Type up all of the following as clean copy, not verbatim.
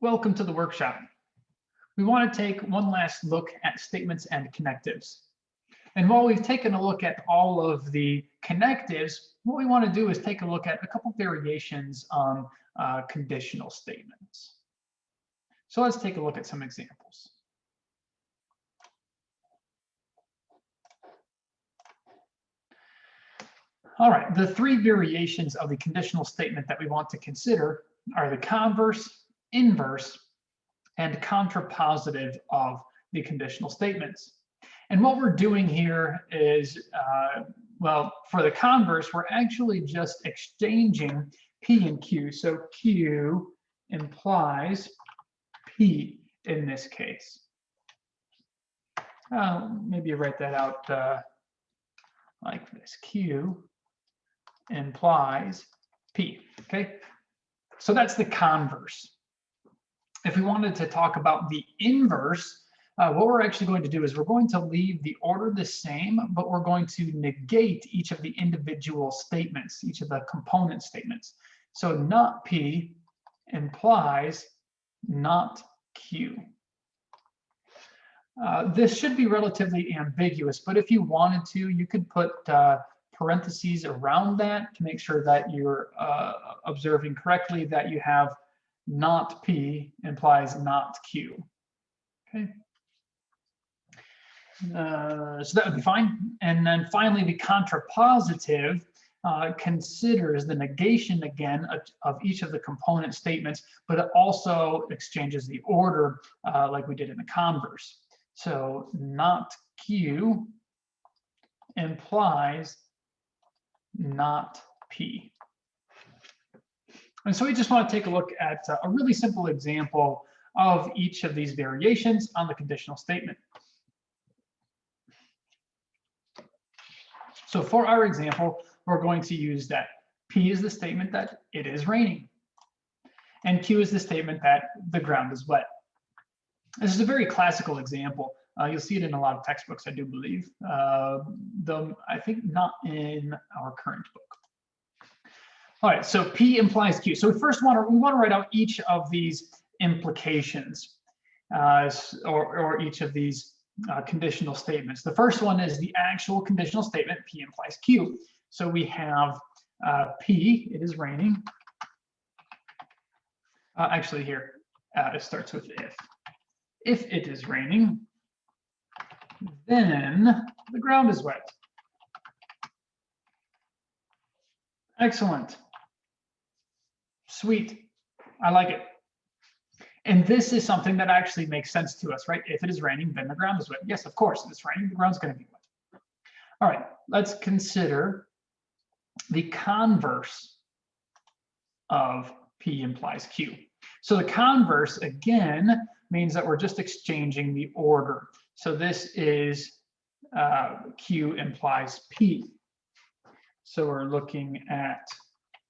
Welcome to the workshop. We want to take one last look at statements and connectives. And while we've taken a look at all of the connectives, what we want to do is take a look at a couple variations on conditional statements. So let's take a look at some examples. All right, the three variations of the conditional statement that we want to consider are the converse, inverse, and contrapositive of the conditional statements. And what we're doing here is, well, for the converse, we're actually just exchanging P and Q. So Q implies P in this case. Maybe write that out like this. Q implies P, okay? So that's the converse. If we wanted to talk about the inverse, what we're actually going to do is we're going to leave the order the same, but we're going to negate each of the individual statements, each of the component statements. So not P implies not Q. This should be relatively ambiguous, but if you wanted to, you could put parentheses around that to make sure that you're observing correctly that you have not P implies not Q. Okay. So that would be fine. And then finally, the contrapositive considers the negation again of each of the component statements, but it also exchanges the order like we did in the converse. So not Q implies not P. And so we just want to take a look at a really simple example of each of these variations on the conditional statement. So for our example, we're going to use that P is the statement that it is raining, and Q is the statement that the ground is wet. This is a very classical example. You'll see it in a lot of textbooks, I do believe, though I think not in our current book. All right, so P implies Q. So we want to write out each of these implications or each of these conditional statements. The first one is the actual conditional statement, P implies Q. So we have P, it is raining. Actually here, it starts with if. If it is raining, then the ground is wet. Excellent. Sweet. I like it. And this is something that actually makes sense to us, right? If it is raining, then the ground is wet. Yes, of course, if it's raining, the ground's going to be wet. All right, let's consider the converse of P implies Q. So the converse, again, means that we're just exchanging the order. So this is Q implies P. So we're looking at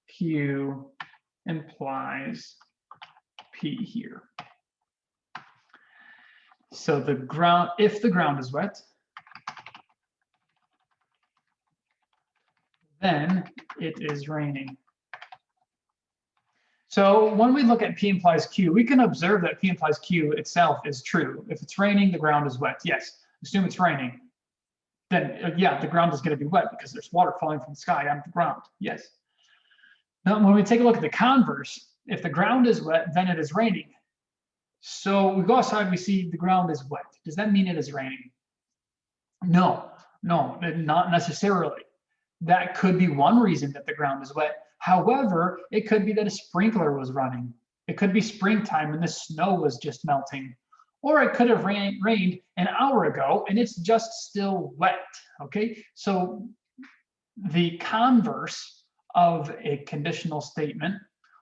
Q implies P here. So the ground, if the ground is wet, then it is raining. So when we look at P implies Q, we can observe that P implies Q itself is true. If it's raining, the ground is wet. Yes, assume it's raining. Then yeah, the ground is going to be wet because there's water falling from the sky onto the ground. Yes. Now, when we take a look at the converse, if the ground is wet, then it is raining. So we go outside, we see the ground is wet. Does that mean it is raining? No, not necessarily. That could be one reason that the ground is wet. However, it could be that a sprinkler was running. It could be springtime and the snow was just melting. Or it could have rained an hour ago and it's just still wet, okay? So the converse of a conditional statement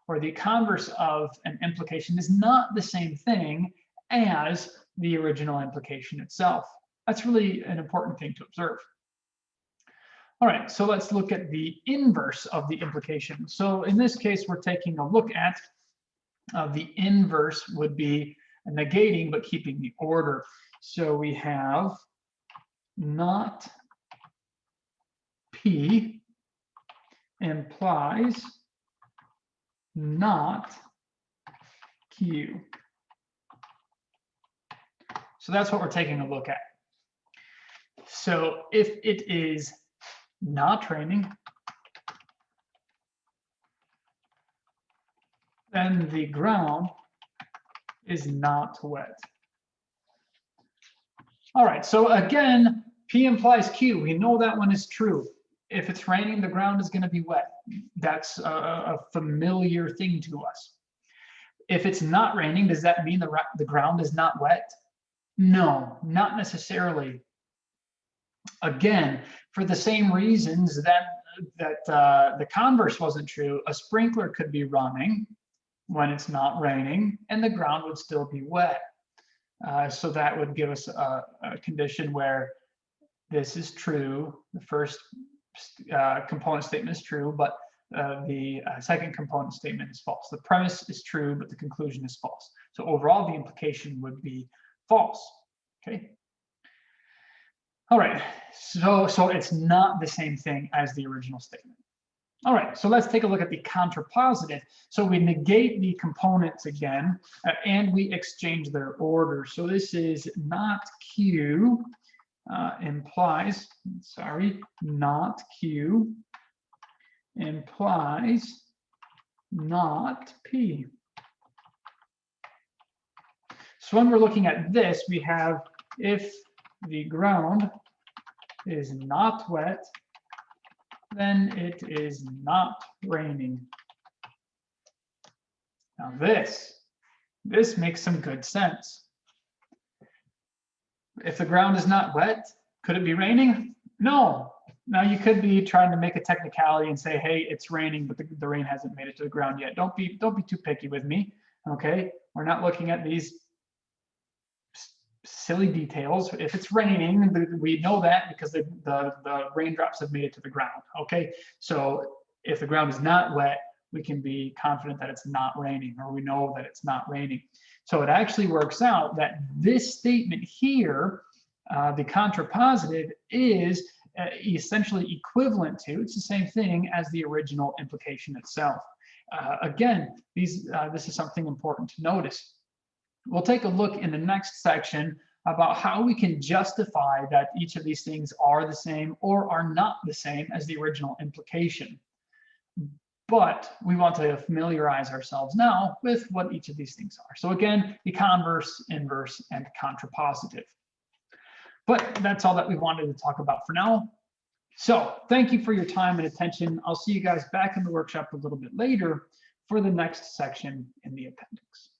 or the converse of an implication is not the same thing as the original implication itself. That's really an important thing to observe. All right, so let's look at the inverse of the implication. So in this case, we're taking a look at the inverse would be negating but keeping the order. So we have not P implies not Q. So that's what we're taking a look at. So if it is not raining, then the ground is not wet. All right, so again, P implies Q. We know that one is true. If it's raining, the ground is going to be wet. That's a familiar thing to us. If it's not raining, does that mean the ground is not wet? No, not necessarily. Again, for the same reasons that the converse wasn't true, a sprinkler could be running when it's not raining, and the ground would still be wet. So that would give us a condition where this is true. The first component statement is true, but the second component statement is false. The premise is true, but the conclusion is false. So overall, the implication would be false. Okay. All right. So it's not the same thing as the original statement. All right, so let's take a look at the contrapositive. So we negate the components again, and we exchange their order. So this is not Q implies, not Q implies not P. So when we're looking at this, we have if the ground is not wet, then it is not raining. Now this makes some good sense. If the ground is not wet, could it be raining? No. Now you could be trying to make a technicality and say, hey, it's raining, but the rain hasn't made it to the ground yet. Don't be too picky with me. Okay, we're not looking at these silly details. If it's raining, we know that because the raindrops have made it to the ground. Okay, so if the ground is not wet, we can be confident that it's not raining, or we know that it's not raining. So it actually works out that this statement here, the contrapositive, is essentially equivalent to, it's the same thing as the original implication itself. Again, this is something important to notice. We'll take a look in the next section about how we can justify that each of these things are the same or are not the same as the original implication. But we want to familiarize ourselves now with what each of these things are. So again, the converse, inverse, and contrapositive. But that's all that we wanted to talk about for now. So thank you for your time and attention. I'll see you guys back in the workshop a little bit later for the next section in the appendix.